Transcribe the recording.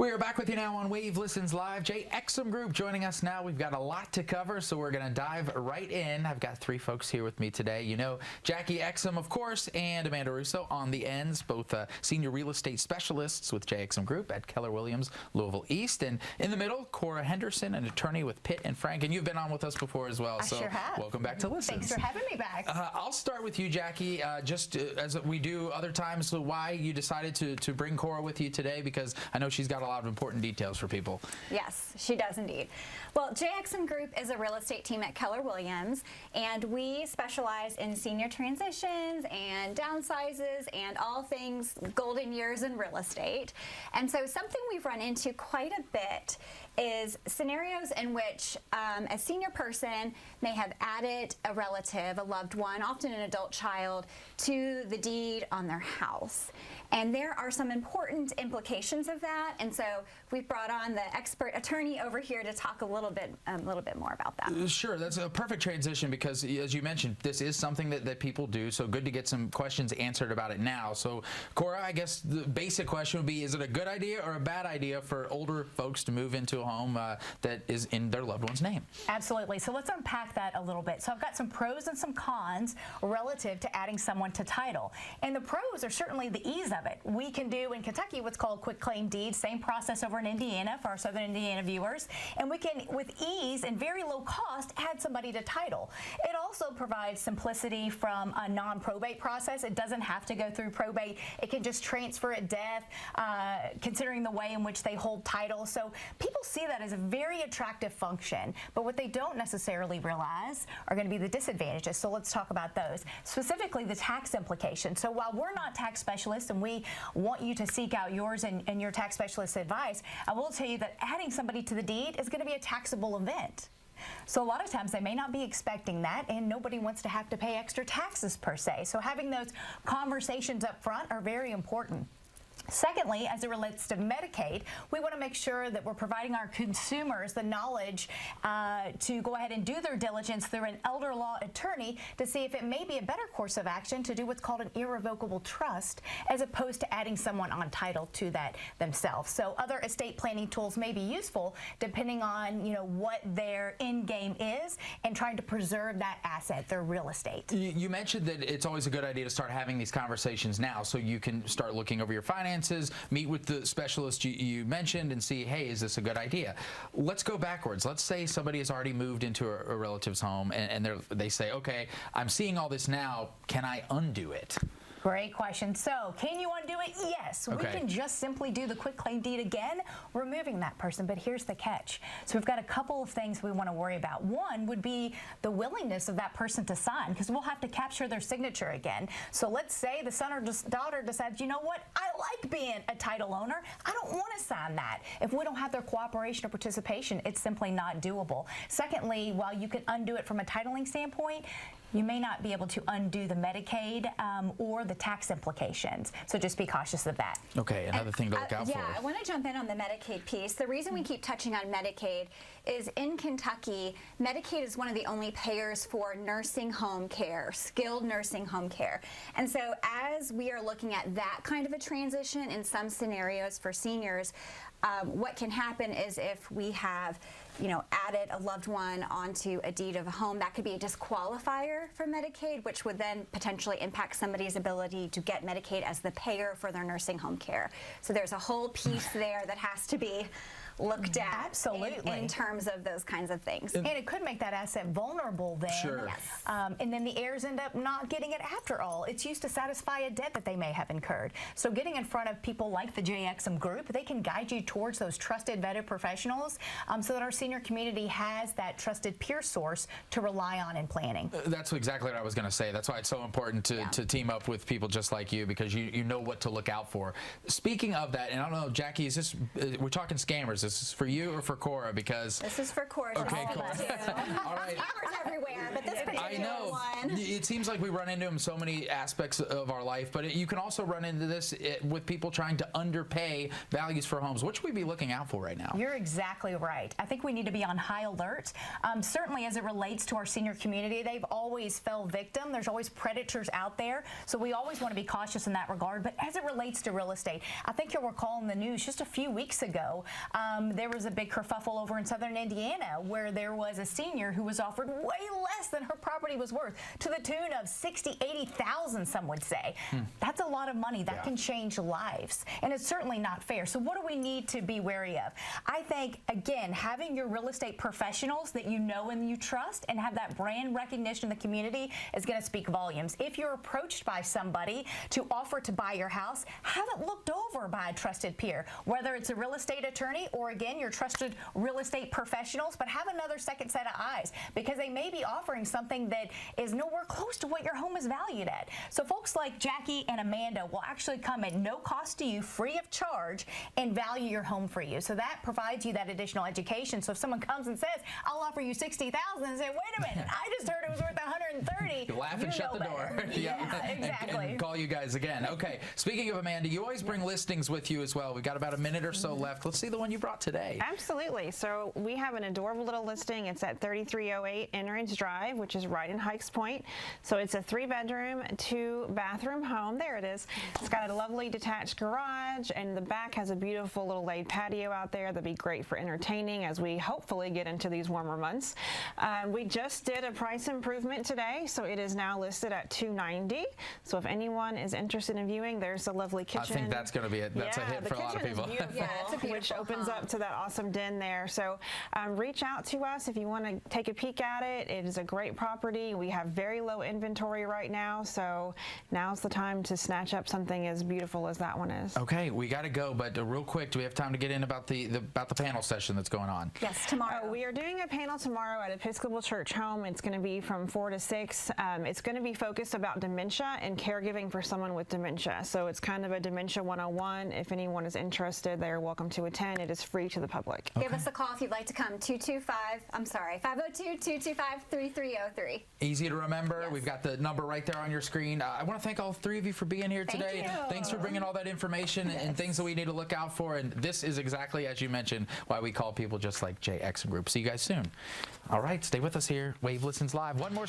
We are back with you now on Wave Listens Live. Exum Group joining us now. We've got a lot to cover, so we're going to dive right in. I've got three folks here with me today. You know, Jackie Exum, of course, and Amanda Russo on the ends, both senior real estate specialists with Exum Group at Keller Williams, Louisville East. And in the middle, Cora Henderson, an attorney with Pitt and Frank. And you've been on with us before as well. I sure have. Welcome back to Listens. Thanks for having me back. I'll start with you, Jackie, just as we do other times. So why you decided to bring Cora with you today, because I know she's got a lot of important details for people. Yes, she does indeed. Well, Exum Group is a real estate team at Keller Williams, and we specialize in senior transitions and downsizes and all things golden years in real estate. And so something we've run into quite a bit is scenarios in which a senior person may have added a relative, a loved one, often an adult child, to the deed on their house. And there are some important implications of that, and so we've brought on the expert attorney over here to talk a little bit more about that. Sure, that's a perfect transition because, as you mentioned, this is something that people do, so good to get some questions answered about it now. So, Cora, I guess the basic question would be, is it a good idea or a bad idea for older folks to move into a home that is in their loved one's name? Absolutely. So let's unpack that a little bit. So I've got some pros and some cons relative to adding someone to title. And the pros are certainly the ease of it. We can do in Kentucky what's called quick claim deed, same process over in Indiana for our Southern Indiana viewers, and we can, with ease and very low cost, add somebody to title. It also provides simplicity from a non-probate process. It doesn't have to go through probate. It can just transfer at death, considering the way in which they hold title. So people see that as a very attractive function, but what they don't necessarily realize are going to be the disadvantages. So let's talk about those. Specifically, the tax implications. So while we're not tax specialists and we want you to seek out yours and your tax specialist advice, I will tell you that adding somebody to the deed is going to be a taxable event. So a lot of times they may not be expecting that, and nobody wants to have to pay extra taxes per se. So having those conversations up front are very important. Secondly, as it relates to Medicaid, we want to make sure that we're providing our consumers the knowledge to go ahead and do their diligence through an elder law attorney to see if it may be a better course of action to do what's called an irrevocable trust, as opposed to adding someone on title to that themselves. So other estate planning tools may be useful depending on, you know, what their end game is and trying to preserve that asset, their real estate. You mentioned that it's always a good idea to start having these conversations now, so you can start looking over your finances, meet with the specialist you mentioned, and see, hey, is this a good idea? Let's go backwards. Let's say somebody has already moved into a relative's home, and they say, okay, I'm seeing all this now. Can I undo it? Great question. So, can you undo it? Yes. Okay. We can just simply do the quick claim deed again, removing that person. But here's the catch. So we've got a couple of things we want to worry about. One would be the willingness of that person to sign, because we'll have to capture their signature again. So let's say the son or daughter decides, you know what, I like being a title owner. I don't want to sign that. If we don't have their cooperation or participation, it's simply not doable. Secondly, while you can undo it from a titling standpoint, you may not be able to undo the Medicaid or the tax implications. So just be cautious of that. Okay, another thing to look out for. Yeah, I want to jump in on the Medicaid piece. The reason we keep touching on Medicaid is in Kentucky, Medicaid is one of the only payers for nursing home care, skilled nursing home care. And so as we are looking at that kind of a transition in some scenarios for seniors, what can happen is if we have, you know, added a loved one onto a deed of a home, that could be a disqualifier for Medicaid, which would then potentially impact somebody's ability to get Medicaid as the payer for their nursing home care. So there's a whole piece there that has to be looked at. Absolutely. In terms of those kinds of things. And it could make that asset vulnerable then. Sure. Yes. And then the heirs end up not getting it after all. It's used to satisfy a debt that they may have incurred. So getting in front of people like the Exum Group, they can guide you towards those trusted, vetted professionals so that our senior community has that trusted peer source to rely on in planning. That's exactly what I was going to say. That's why it's so important to team up with people just like you, because you know what to look out for. Speaking of that, and I don't know, Jackie, is this, we're talking scammers. yours? Is this for you or for Cora? Because This is for Cora. Okay, Cora. All right. Cameras everywhere, but this particular I know. one. It seems like we run into them so many aspects of our life, but you can also run into this with people trying to underpay values for homes. What should we be looking out for right now? You're exactly right. I think we need to be on high alert. Certainly as it relates to our senior community, they've always fell victim. There's always predators out there, so we always want to be cautious in that regard. But as it relates to real estate, I think you'll recall in the news just a few weeks ago, there was a big kerfuffle over in southern Indiana where there was a senior who was offered way less than her property was worth, to the tune of $60,000, $80,000, some would say. That's a lot of money. That can change lives, and it's certainly not fair. So what do we need to be wary of? I think, again, having your real estate professionals that you know and you trust and have that brand recognition in the community is going to speak volumes. If you're approached by somebody to offer to buy your house, have it looked over by a trusted peer, whether it's a real estate attorney or, again, your trusted real estate professionals, but have another second set of eyes, because they may be offering something that is nowhere close to what your home is valued at. So folks like Jackie and Amanda will actually come at no cost to you, free of charge, and value your home for you. So that provides you that additional education. So if someone comes and says, I'll offer you $60,000, and say, wait a minute, I just heard it was worth $130. You laugh and shut the door. Yeah, exactly. And call you guys again. Okay, speaking of Amanda, you always bring listings with you as well. We've got about a minute or so left. Let's see the one you brought today. Absolutely. So we have an adorable little listing. It's at 3308 Enridge Drive, which is right in Hikes Point. So it's a 3-bedroom, 2-bathroom home. There it is. It's got a lovely detached garage, and the back has a beautiful little laid patio out there that'd be great for entertaining as we hopefully get into these warmer months. We just did a price improvement today, so it is now listed at $290. So if anyone is interested in viewing, there's a lovely kitchen. I think that's going to be a hit for a lot of people. The kitchen is beautiful, Yeah, it's a beautiful which opens home. up to that awesome den there. So reach out to us if you want to take a peek at it. It is a great property. We have very low inventory right now, so now's the time to snatch up something as beautiful as that one is. Okay, we got to go, but real quick, do we have time to get in about the panel session that's going on? Yes, tomorrow. We are doing a panel tomorrow at Episcopal Church Home. It's going to be from 4 to 6. It's going to be focused about dementia and caregiving for someone with dementia. So it's kind of a dementia 101. If anyone is interested, they're welcome to attend. It is free to the public. Give us a call if you'd like to come. 502-225-3303. Easy to remember. We've got the number right there on your screen. I want to thank all three of you for being here Thank today. you. Thanks for bringing all that information and things that we need to look out for. And this is exactly, as you mentioned, why we call people just like Exum Group. See you guys soon. All right, stay with us here. Wave Listens Live. One more